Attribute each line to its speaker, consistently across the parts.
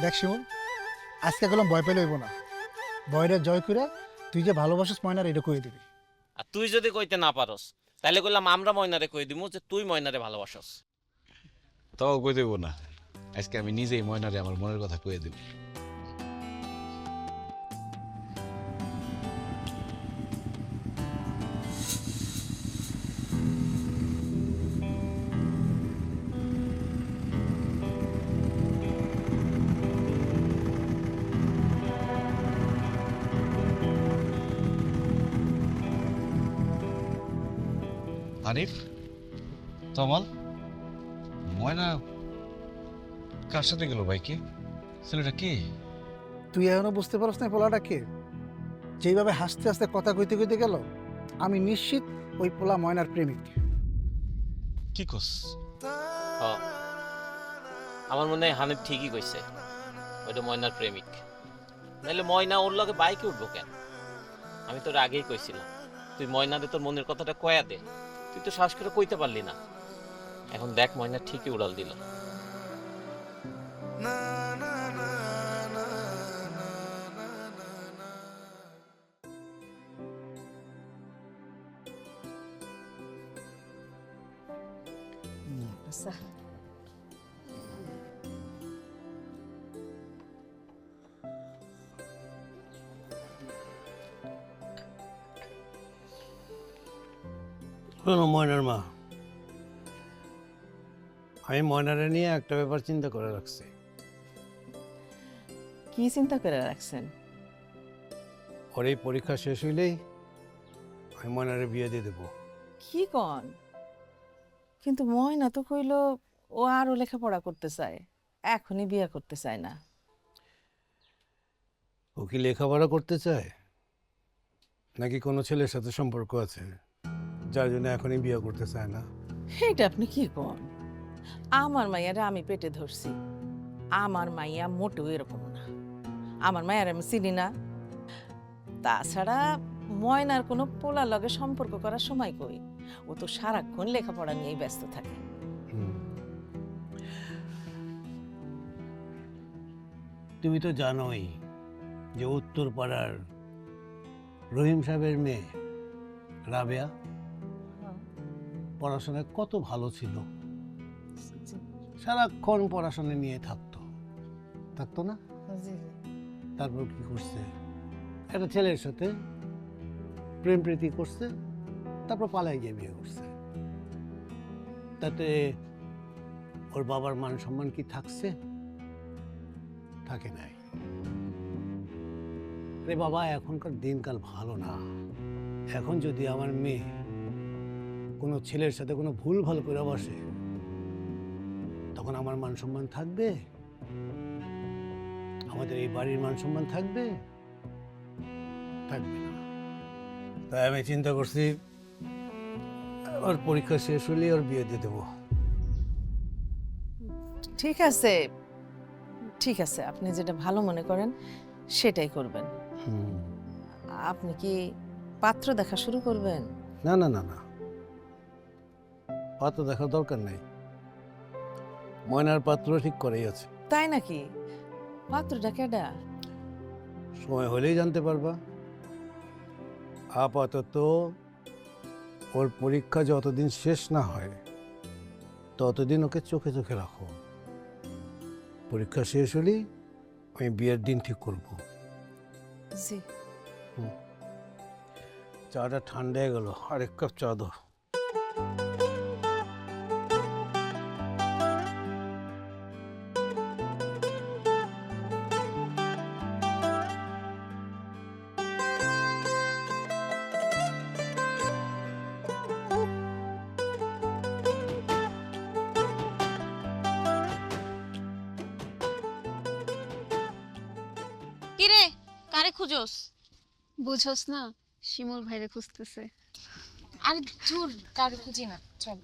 Speaker 1: দেখ শিমুল, আজকে গেলাম ভয় পেলে হইব না। ভয়টা জয় করে তুই যে ভালোবাসিস ময়নার এটা কয়ে দিবি।
Speaker 2: আর তুই যদি কইতে না পারস তাহলে কইলাম আমরা ময়নারে কই দিমু যে তুই ময়নারে ভালোবাসস।
Speaker 3: তাও কই দেবো না, আজকে আমি নিজেই ময়নারে আমার মনের কথা কয়ে দেব। আরিফ, তমাল, ময়না কার সাথে গেল ভাই? কে ছেলেটা? কে?
Speaker 1: তুই এখনো বুঝতে পারস না পোলাটা কে? যেইভাবে হাসতে হাসতে কথা কইতে কইতে গেল, আমি নিশ্চিত ওই পোলা ময়নার প্রেমিক।
Speaker 3: কি কস?
Speaker 2: হ, আমার মনে হয় হানিফ ঠিকই কইছে, ওইটা ময়নার প্রেমিক। নাহলে ময়না ওর লগে বাইকে উঠবো কেন? আমি তোর আগেই কইছিলাম তুই ময়নারে তোর মনের কথাটা কয়া দে, তুই তো শ্বাস করে কইতে পারলি না। এখন দেখ ময়না ঠিকই উড়াল দিল।
Speaker 4: আচ্ছা,
Speaker 5: শোনো ময়নার মা, আমি ময়নারে নিয়ে একটা ব্যাপার চিন্তা করে রাখছি।
Speaker 4: কি চিন্তা করে রাখছেন?
Speaker 5: ওর এই পরীক্ষা শেষ হইলেই আমি ময়নারে বিয়ে দিয়ে দেবো।
Speaker 4: কি কন? কিন্তু ময়না তো কইল ও আরো লেখাপড়া করতে চায়, এখনই বিয়ে করতে চায় না।
Speaker 5: ও কি লেখাপড়া করতে চায়, নাকি কোনো ছেলের সাথে সম্পর্ক আছে যার জন্য এখনই বিয়ে করতে চায় না?
Speaker 4: এটা আপনি কি কন? আমার মাইয়ারে আমি পেটে ধরছি, আমার মাইয়া মোটেও এরকম না। আমার মায়ের আমি চিনি না। তাছাড়া ময়নার কোনো পোলার লগে সম্পর্ক করার সময় কই, ও তো সারাক্ষণ লেখাপড়া নিয়েই ব্যস্ত থাকে।
Speaker 5: হুম। তুমি তো জানোই যে উত্তর পাড়ার রহিম সাহেবের মেয়ে রাবেয়া পড়াশোনায় কত ভালো ছিল, সারাক্ষণ পড়াশোনা নিয়ে থাকতো থাকতো না? তারপর কি করছে, একটা ছেলের সাথে প্রেম প্রীতি করছে, তারপর পালাই গিয়ে বিয়ে করছে। তাতে ওর বাবার মান সম্মান কি থাকছে? থাকে নাই। আরে বাবা, এখনকার দিনকাল ভালো না। এখন যদি আমার মেয়ে কোনো ছেলের সাথে কোনো ভুল ভাল করে বসে, তখন আমার মান সম্মান থাকবে? আমাদের এই বাড়ির মান সম্মান থাকবে? থাকবে না। তাই আমি চিন্তা করছি ওর পরীক্ষা শেষ হলে ওর বিয়ে দিয়ে দেবো।
Speaker 4: ঠিক আছে, ঠিক আছে, আপনি যেটা ভালো মনে করেন সেটাই করবেন। আপনি কি পাত্র দেখা শুরু করবেন?
Speaker 5: না না না না, পাত্র দেখার দরকার নেই। ময়নার পাত্র ঠিক করেই আছে।
Speaker 4: তাই নাকি? পাত্রটা কেডা?
Speaker 5: সময় হলেই জানতে পারবা। আপাতত ওর পরীক্ষা যতদিন শেষ না হয় ততদিন ওকে চোখে চোখে রাখো। পরীক্ষা শেষ হলেই আমি বিয়ের দিন ঠিক করব।
Speaker 4: জি।
Speaker 5: চাটা ঠান্ডা হয়ে গেল, আর এক কাপ চা দাও।
Speaker 6: কিরে, কারে খুঁজোস? বুঝোস না, শিমুল ভাইরে খুঁজতেছে। আরে ধুর, কারে খুঁজি না, চল।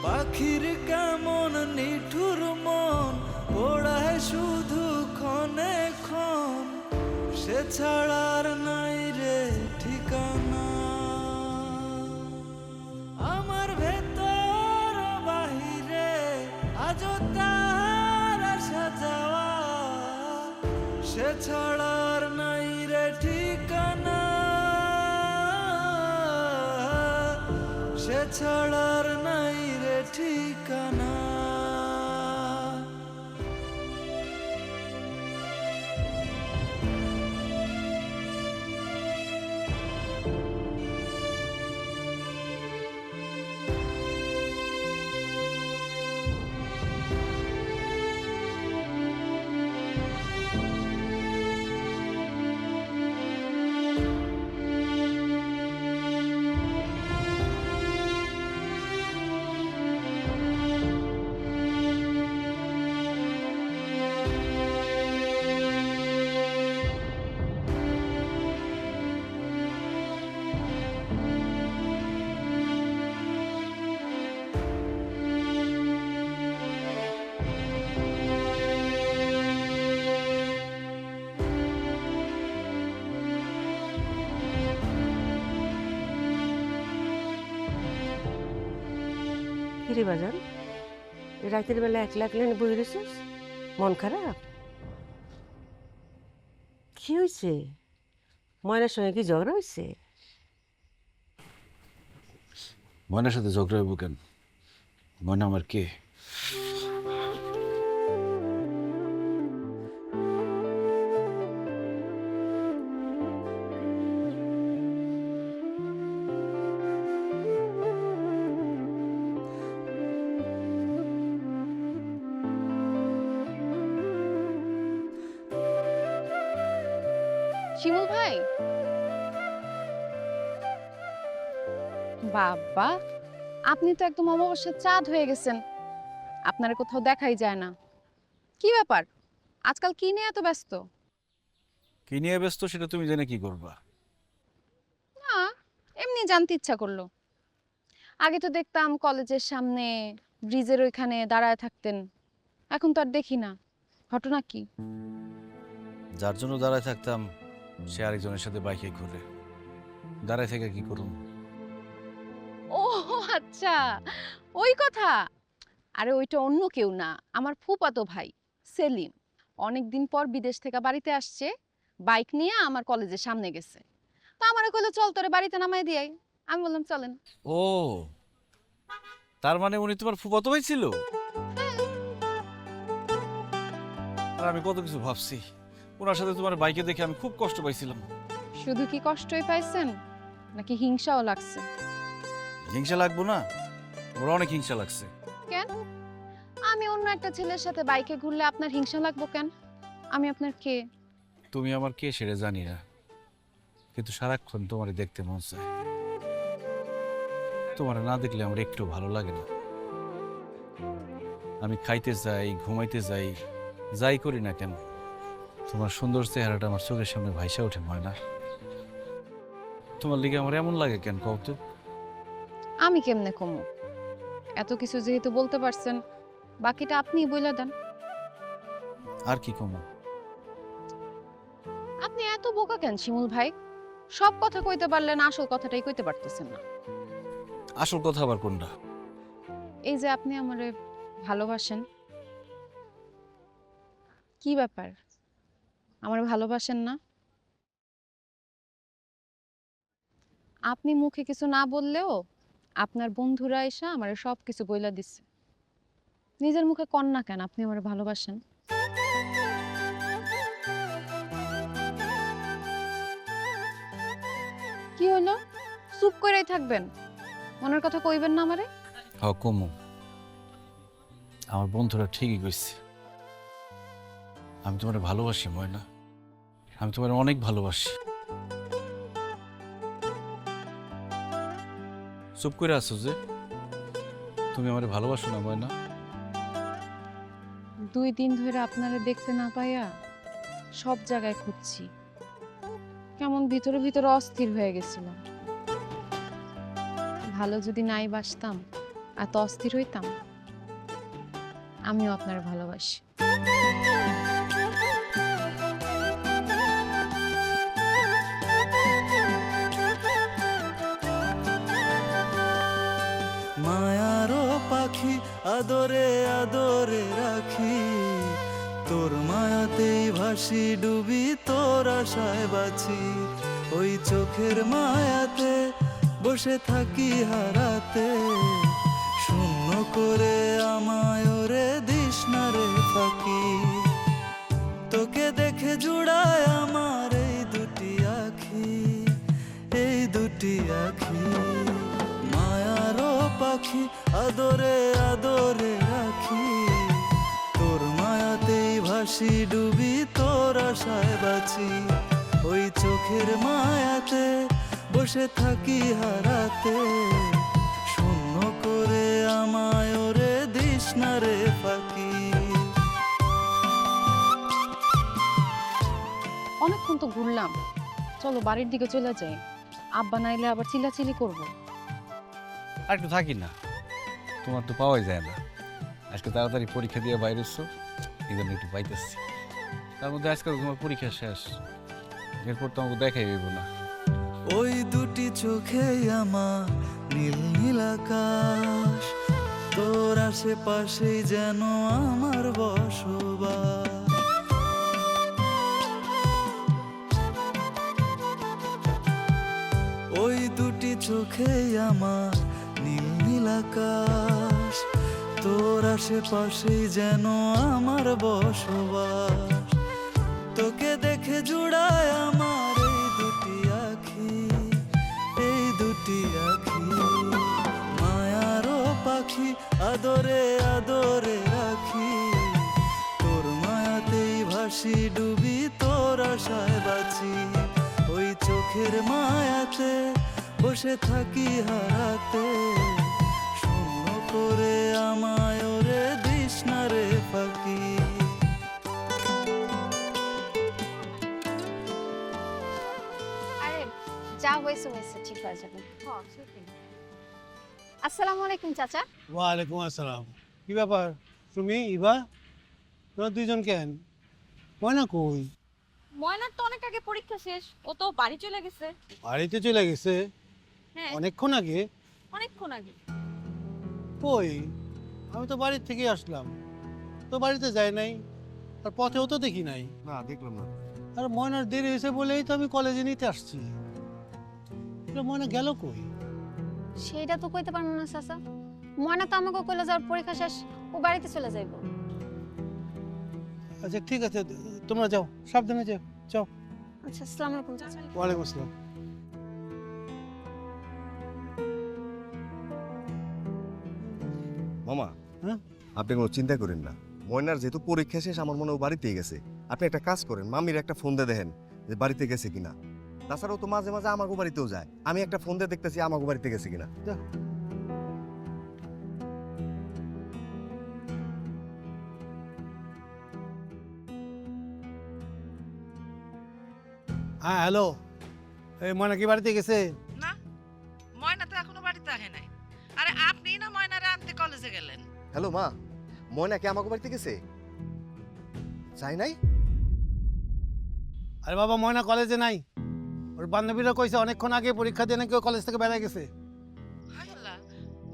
Speaker 7: পাখির কেমন নিঠুর মন, পোড়ায় ছাড়ার নাই রে ঠিকানা আমার ভেতর বাহিরে আজও তার আসা যাওয়া সে ছাড়ার নাই রে ঠিকানা সে ছাড়ার নাই রে ঠিকানা
Speaker 8: কিরে বাজান রাতের বেলা একলা একলা বই রেছিস মন খারাপ কি হয়েছে ময়নার সঙ্গে কি ঝগড়া হয়েছে
Speaker 3: ময়নার সাথে ঝগড়া হইব কেন ময়না আমার কে
Speaker 6: শিমুল ভাই, বাবা আপনি তো একদম অমাবস্যার চাঁদ হয়ে গেছেন। আপনার কোথাও দেখাই যায় না। কি ব্যাপার, আজকাল কি নিয়ে এত ব্যস্ত?
Speaker 3: কি নিয়ে ব্যস্ত সেটা তুমি জেনে কি করবা
Speaker 6: না, এমনি জানতে ইচ্ছা করলো। আগে তো দেখতাম কলেজের সামনে ব্রিজের ওইখানে দাঁড়ায় থাকতেন, এখন তো আর দেখি না। ঘটনা কি?
Speaker 3: যার জন্য দাঁড়ায় থাকতাম সে আরেকজনের সাথে বাইকে ঘুরে দাঁড়ায় থেকে কি করুন
Speaker 6: ও আচ্ছা, ওই কথা। আরে ওইটা অন্য কেউ না, আমার ফুফাতো ভাই সেলিম। অনেকদিন পর বিদেশ থেকে বাড়িতে আসছে, বাইক নিয়ে আমার কলেজের সামনে গেছে। তো আমারে কইলো চল তোরে বাড়িতে নামাই দিয়াই। আমি বললাম চলেন।
Speaker 3: ও তার মানে উনি তোমার ফুফাতো ভাই ছিল আর আমি কত কিছু ভাবছি ওনার সাথে তোমার বাইকে দেখে আমি খুব কষ্ট পাইছিলাম
Speaker 6: শুধু কি কষ্টই পাইছেন নাকি হিংসাও লাগছে?
Speaker 3: হিংসা লাগবো না ওরা অনেক হিংসা লাগছে
Speaker 6: কেন? আমি অন্য একটা ছেলের সাথে বাইকে ঘুরলে আপনার হিংসা লাগবো কেন? আমি আপনার কে?
Speaker 3: তুমি আমার কে সেটা জানি না কিন্তু সারাক্ষণ তোমারে দেখতে মন চায় তোমার না দেখলে আমার একটু ভালো লাগে না আমি খাইতে যাই ঘুমাইতে যাই যাই করি না কেন তোমার সুন্দর চেহারাটা আমার চোখের সামনে ভাইসা ওঠে ময়না তোমার লিগে আমার এমন লাগে কেন কত
Speaker 6: আমি কেমনে কমু? এত কিছু যেহেতু বলতে পারছেন, বাকিটা আপনিই বইলা দেন।
Speaker 3: আর কি কমো
Speaker 6: আপনি এত বোকা কেন শিমুল ভাই? সব কথা কইতে পারলেন, আসল কথাটাই কইতে পারতেছেন না।
Speaker 3: আসল কথা আবার কোনটা
Speaker 6: এই যে আপনি আমারে ভালোবাসেন, কি ব্যাপার? আমারে ভালোবাসেন না? আপনি মুখে কিছু না বললেও আপনার বন্ধুরা এসে আমারে সব কিছু বইলা দিচ্ছে। নিজের মুখে কন না কেন আপনি আমারে ভালোবাসেন? কি হলো, চুপ করেই থাকবেন? মনের কথা কইবেন না আমারে?
Speaker 3: হ কমু আমার বন্ধুরা ঠিকই কইছে আমি তোমার ভালোবাসি ময়না আমি তোমার অনেক ভালোবাসি চুপ করে আছো যে তুমি আমার ভালোবাসো না ময়না
Speaker 6: 2 দিন ধরে আপনারে দেখতে না পাইয়া সব জায়গায় খুঁজছি, কেমন ভিতরে ভিতরে অস্থির হয়ে গেছিল। ভালো যদি নাই বাসতাম, এত অস্থির হইতাম? আমিও আপনার ভালোবাসি।
Speaker 7: তোর মায়াতেই ভাসি ডুবি তোর আশায় বাঁচি ওই চোখের মায়াতে বসে থাকি হারাতে শূন্য করে আমায় ওরে দিস না রে ফাঁকি তোকে দেখে জুড়ায় আমার এই দুটি আখি মায়ারও পাখি আদরে আদরে রাখি তোর মায়াতেই ভাসি ডুবি তোর আশায় বাঁচি ওই চোখের মায়াতে বসে থাকি হারাতে শূন্য করে আমায় ওরে দিস না রে ফাঁকি
Speaker 6: অনেকক্ষণ তো ঘুরলাম, চলো বাড়ির দিকে চলে যাই। আব্বা নাইলে আবার চিল্লাচিল্লি করবো।
Speaker 3: আর একটু থাকি না, তোমার তো পাওয়াই যায় না। আজকে তাড়াতাড়ি পরীক্ষা দিয়ে বাইরে এসছো, এই জন্য একটু পাইতেছি। তার মধ্যে আজকে তো তোমার পরীক্ষা শেষ, এরপর তো আমাকে দেখাই হইব না।
Speaker 7: ওই দুটি চোখেই আমার নীল নীল আকাশ তোর আশেপাশেই যেন আমার বসবাস ওই দুটি চোখেই আমার নীল নীল আকাশ তোর আশেপাশেই যেন আমার বসবাস তোকে দেখে জুড়ায় আমার এই দুটি আখি মায়ারও পাখি আদরে আদরে রাখি তোর মায়াতেই ভাসি ডুবি তোর আশায় বাঁচি ওই চোখের মায়াতে বসে থাকি হারাতে শূন্য করে আমায় ওরে দিস না রে ফাঁকি
Speaker 9: আরে যা হয়েছে হয়েছে, ঠিক হয়ে যাবে। আসসালামু আলাইকুম চাচা।
Speaker 5: ওয়ালাইকুম আসসালাম। কি ব্যাপার তুমি ইভা, তোরা দুইজন কেন? ময়না কই?
Speaker 9: ময়নার তো অনেক আগে পরীক্ষা শেষ, ও তো বাড়ি চলে গেছে।
Speaker 5: বাড়িতে চলে গেছে?
Speaker 9: হ্যাঁ,
Speaker 5: অনেকক্ষণ আগে?
Speaker 9: অনেকক্ষণ আগে।
Speaker 5: কই, আমি তো বাড়ির থেকে আসলাম, তো বাড়িতে যাই নাই, আর পথেও তো দেখি নাই।
Speaker 10: না, দেখলাম না।
Speaker 5: আর ময়নার দেরি হয়েছে বলেই তো আমি কলেজে নিতে আসছি। ময়না গেল কই?
Speaker 9: সেইটা তো কইতে পারবো না চাচা। ময়না তো আমাকে কইলো যাওয়ার পরীক্ষা শেষ ও বাড়িতে চলে যাইব।
Speaker 5: আচ্ছা ঠিক আছে, তোমরা যাও, সাবধানে যাও। যাও।
Speaker 9: আচ্ছা, আসসালামু আলাইকুম চাচা।
Speaker 5: ওয়ালাইকুম আসসালাম।
Speaker 10: মামা,
Speaker 5: হ্যাঁ?
Speaker 10: আপনি কোনো চিন্তা করেন না। ময়নার যেহেতু পরীক্ষা শেষ, আমার মনে হয় ও বাড়িতেই গেছে। আপনি একটা কাজ করেন, মামির একটা ফোন দিয়ে দেখেন যে বাড়িতে গেছে কিনা। তাছাড়াও তো মাঝে মাঝে আমাকে বাড়িতেও যায়, আমি একটা ফোন দিয়ে দেখতেছি আমাকে বাড়িতে গেছে কিনা।
Speaker 5: হ্যাঁ হ্যালো, এই ময়না কি বাড়িতে গেছে?
Speaker 4: না, ময়না তো এখনো বাড়িতে আসে নাই। আরে আপনি না ময়নারে আনতে কলেজে গেলেন?
Speaker 10: হ্যালো মা, ময়না কি আমাকে বাড়িতে গেছে? যাই নাই?
Speaker 5: আরে বাবা, ময়না কলেজে নাই। ওর বান্ধবীরা কইছে অনেকক্ষণ আগে পরীক্ষা দিয়ে নাকি ও কলেজ থেকে বেরিয়ে গেছে।
Speaker 4: হায় আল্লাহ,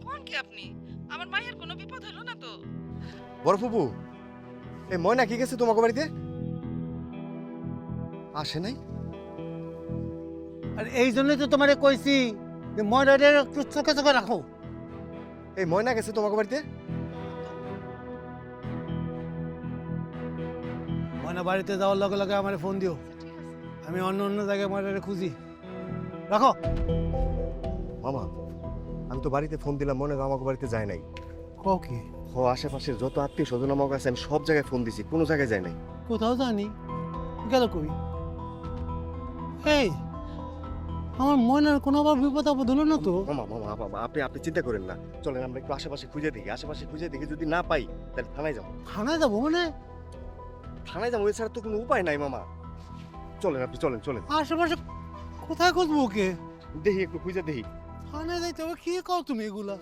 Speaker 4: কোন কি আপনি? আমার মায়ের কোনো বিপদ হলো না তো?
Speaker 10: বড় ফুপু, এই ময়না কি গেছে তোমাকে বাড়িতে? আসে নাই?
Speaker 5: আর এই জন্যই তো তোমারে কইছি যে ময়নারে একটু চোখে চোখে রাখো।
Speaker 10: এই ময়না গেছে তোমাকে বাড়িতে?
Speaker 5: ময়না বাড়িতে যাওয়ার লগে লগে আমার ফোন দিও, আমি অন্য অন্য জায়গায় ময়নারে খুঁজি। রাখো।
Speaker 10: মামা, আমি তো বাড়িতে ফোন দিলাম, মনে হয় আমাকে বাড়িতে যায় নাই।
Speaker 5: কও কি?
Speaker 10: আশেপাশের যত আত্মীয় স্বজন আমাকে আছে, আমি সব জায়গায় ফোন দিছি, কোনো জায়গায় যায় নাই।
Speaker 5: কোথাও জানি গেল কই? এই আমার ময়নার কোনো আবার বিপদ আপদ হলো না তো?
Speaker 10: মামা মামা বাবা, আপনি চিন্তা করেন না, চলেন আমরা একটু আশেপাশে খুঁজে দেখি। আশেপাশে খুঁজে দেখি, যদি না পাই তাহলে থানায় যাবো।
Speaker 5: থানায় যাবো মানে?
Speaker 10: থানায় যাবো, এছাড়া তো কোনো উপায় নাই মামা। চলেন, আপনি চলেন।
Speaker 5: আশেপাশে কোথায় খুঁজবো ওকে?
Speaker 10: দেখি, একটু খুঁজে দেখি।
Speaker 5: থানায় যাইতে হবে? কি কও তুমি এগুলা?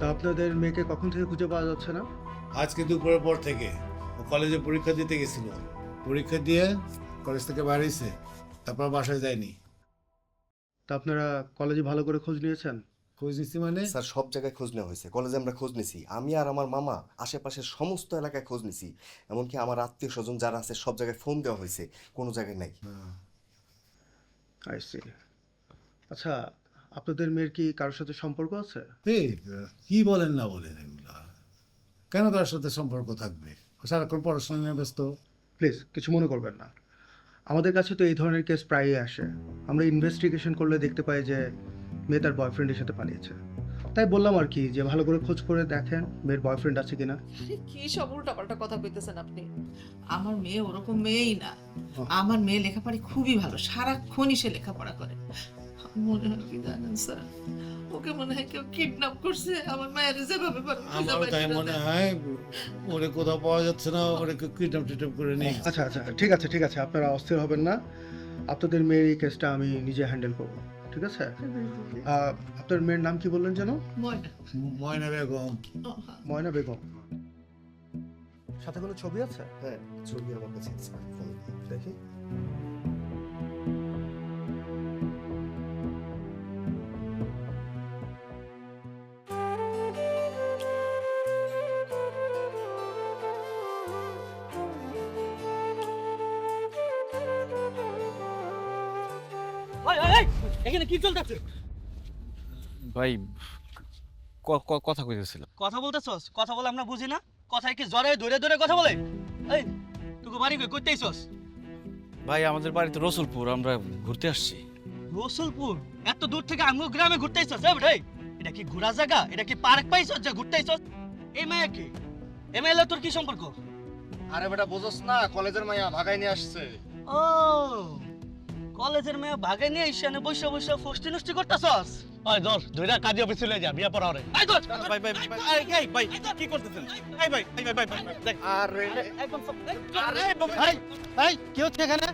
Speaker 11: তা আপনাদের মেয়েকে কখন থেকে খুঁজে পাওয়া যাচ্ছে না?
Speaker 5: আজকে দুপুরের পর থেকে ও কলেজে পরীক্ষা দিতে গেছিল, পরীক্ষা দিয়ে কলেজ থেকে বাড়িয়েছে, তারপর বাসায় যায়নি।
Speaker 11: তা আপনারা কলেজে ভালো করে খোঁজ নিয়েছেন?
Speaker 5: খোঁজ নিচ্ছি মানে?
Speaker 10: স্যার সব জায়গায় খোঁজ নেওয়া হয়েছে, কলেজে আমরা খোঁজ নিছি, আমি আর আমার মামা আশেপাশের সমস্ত এলাকায় খোঁজ নিছি, এমনকি আমার আত্মীয় স্বজন যারা আছে সব জায়গায় ফোন দেওয়া হয়েছে, কোনো জায়গায় নাই।
Speaker 11: I see. আচ্ছা, আপনাদের মেয়ের কি কারোর সাথে সম্পর্ক আছে?
Speaker 5: এই কি বলেন না বলেন এগুলা? কেন তার সাথে সম্পর্ক থাকবে? ও সারাক্ষণ পড়াশোনা নিয়ে ব্যস্ত।
Speaker 11: প্লিজ কিছু মনে করবেন না। আমাদের কাছে তো এই ধরনের কেস প্রায়ই আসে। আমরা ইনভেস্টিগেশন করলে দেখতে পাই যে মেয়ে তার বয়ফ্রেন্ডের সাথে পালিয়েছে। তাই বললাম আর কি যে ভালো করে খোঁজ করে দেখেন মেয়ের বয়ফ্রেন্ড আছে কিনা।
Speaker 4: আরে কি সব উল্টাপাল্টা কথা কইতেছেন আপনি? আমার মেয়ে ওরকম মেয়েই না। আমার মেয়ে লেখাপড়া খুবই ভালো, সারাক্ষণই সে লেখাপড়া করে। মনে হয় কি জানেন স্যার, ওকে মনে হয় কেউ কিডন্যাপ করছে। আমার মায়ের যেভাবে
Speaker 5: আমারও তাই মনে হয়, ওরে কোথাও পাওয়া যাচ্ছে না, ওরে কিডন্যাপ টিডন্যাপ করে নিয়ে।
Speaker 11: আচ্ছা আচ্ছা, ঠিক আছে, আপনারা অস্থির হবেন না। আপনাদের মেয়ের এই কেসটা আমি নিজে হ্যান্ডেল করব, ঠিক আছে? আপনার মেয়ের নাম কি বললেন যেন?
Speaker 4: ময়না।
Speaker 5: ময়না বেগম।
Speaker 11: ময়না বেগম। সাথে কোনো ছবি আছে?
Speaker 10: হ্যাঁ, ছবি আমার কাছে আছে, ফোন দেখি।
Speaker 12: এখানে কি চলতেছে?
Speaker 3: ভাই কথা কইতেছিলাম।
Speaker 12: কথা বলতেছস? কথা বলে আমরা বুঝি না? কথায় কি জরে ধরে ধরে কথা বলে? এই তুই বাড়ি কই কইতেছস?
Speaker 3: ভাই আমাদের বাড়িতে রসুলপুর, আমরা ঘুরতে আসছি।
Speaker 12: রসুলপুর? এত দূর থেকে আমগো গ্রামে ঘুরতেছস? ভাই এটা কি ঘোরা জায়গা? এটা কি পার্ক পাইছস যে ঘুরতেছস? এই মায়া কি? এই মাইলা তোর কি সম্পর্ক?
Speaker 10: আরে বেটা বুঝছ না, কলেজের মাইয়া ভাগাই নিয়ে আসছে।
Speaker 12: ও কলেজের মেয়ে ভাগে নিয়ে ইশানে বসে বসে ফষ্টি নষ্টি করতেছস? ওই ধর ধইরা কাজী অফিসে চলে যা, বিয়া পড়া রে। এই ধর
Speaker 3: ভাই কি করতেছেন?
Speaker 12: এই ভাই দেখ
Speaker 10: আরে
Speaker 12: একদম
Speaker 11: এই কি হচ্ছে এখানে?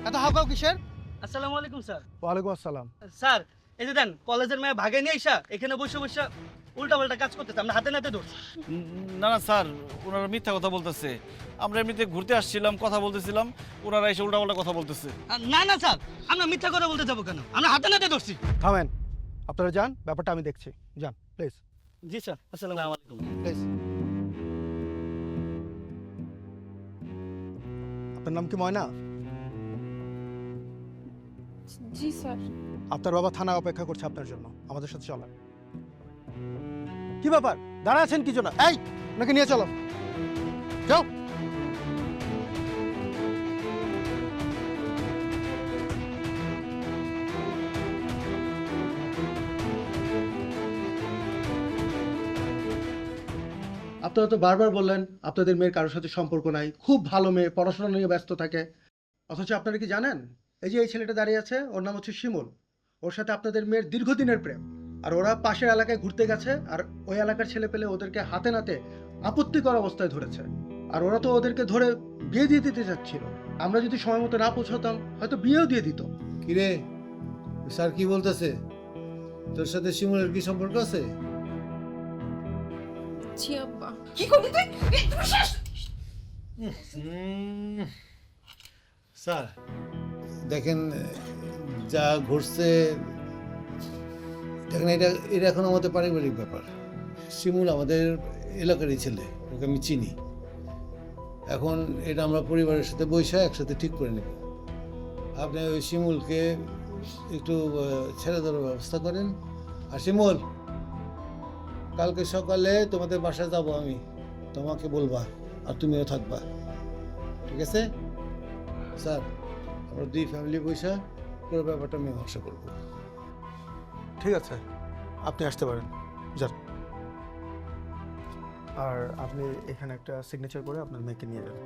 Speaker 11: এত হাওকাও কিসের?
Speaker 12: আসসালামু আলাইকুম স্যার।
Speaker 11: ওয়ালাইকুম আসসালাম।
Speaker 12: স্যার এই যে দেন কলেজের মেয়ে ভাগে নিয়ে আইসা এখানে বসে বসে উল্টা পাল্টা কাজ করতেছে, আমরা হাতে নাতে ধরছি।
Speaker 3: না স্যার, ওনারা মিথ্যা কথা বলতেছে। আমরা এমনিতে ঘুরতে আসছিলাম, কথা বলতেছিলাম, ওনারা এসে উল্টাপাল্টা কথা বলতেছে।
Speaker 12: না না স্যার, আমরা মিথ্যা কথা বলতে যাবো কেন? আমরা হাতে নাতে ধরছি।
Speaker 11: থামেন, আপনারা যান, ব্যাপারটা আমি দেখছি। যান প্লিজ।
Speaker 12: জি স্যার, আসসালামু আলাইকুম।
Speaker 11: প্লিজ। আপনার নাম কি ময়না?
Speaker 9: জি স্যার।
Speaker 11: আপনার বাবা থানায় অপেক্ষা করছে আপনার জন্য, আমাদের সাথে চলেন। কি ব্যাপার, দাঁড়া আছেন কি জন্য? এই ওনাকে নিয়ে চলো, যাও। আপনারা তো বারবার বললেন আপনাদের মেয়ের কারোর সাথে সম্পর্ক নাই, খুব ভালো মেয়ে, পড়াশোনা নিয়ে ব্যস্ত থাকে। অথচ আপনারা কি জানেন, এই যে এই ছেলেটা দাঁড়িয়ে আছে, ওর নাম হচ্ছে শিমুল। ওর সাথে আপনাদের মেয়ের দীর্ঘদিনের প্রেম। আর ওরা পাশের এলাকায় ঘুরতে গেছে, আর ওই এলাকার ছেলে পেলে ওদেরকে হাতে নাতে আপত্তিকর অবস্থায় ধরেছে। আর ওরা তো ওদেরকে ধরে বিয়ে দিয়ে দিতে চাচ্ছিল। আমরা যদি সময় মতো না পৌঁছাতাম হয়তো বিয়েও দিয়ে দিত।
Speaker 5: কিরে স্যার কি বলতেছে? তোর সাথে শিমুলের কি সম্পর্ক আছে?
Speaker 9: জি আব্বা।
Speaker 4: কি করবি তুই?
Speaker 5: স্যার দেখেন যা ঘটছে, দেখেন এটা এখন আমাদের পারিবারিক ব্যাপার। শিমুল আমাদের এলাকারই ছেলে, ওকে আমি চিনি। এখন এটা আমরা পরিবারের সাথে বৈশা একসাথে ঠিক করে নেব। আপনি ওই শিমুলকে একটু ছেড়ে দেওয়ার ব্যবস্থা করেন। আর শিমুল, কালকে সকালে তোমাদের বাসায় যাব আমি, তোমাকে বলবা, আর তুমিও থাকবা, ঠিক আছে? স্যার আমরা দুই ফ্যামিলি বৈশা পুরো ব্যাপারটা মীমাংসা করব।
Speaker 11: ঠিক আছে, আপনি আসতে পারেন, যান। আর আপনি এখানে একটা সিগনেচার করে আপনার মেয়েকে নিয়ে যান।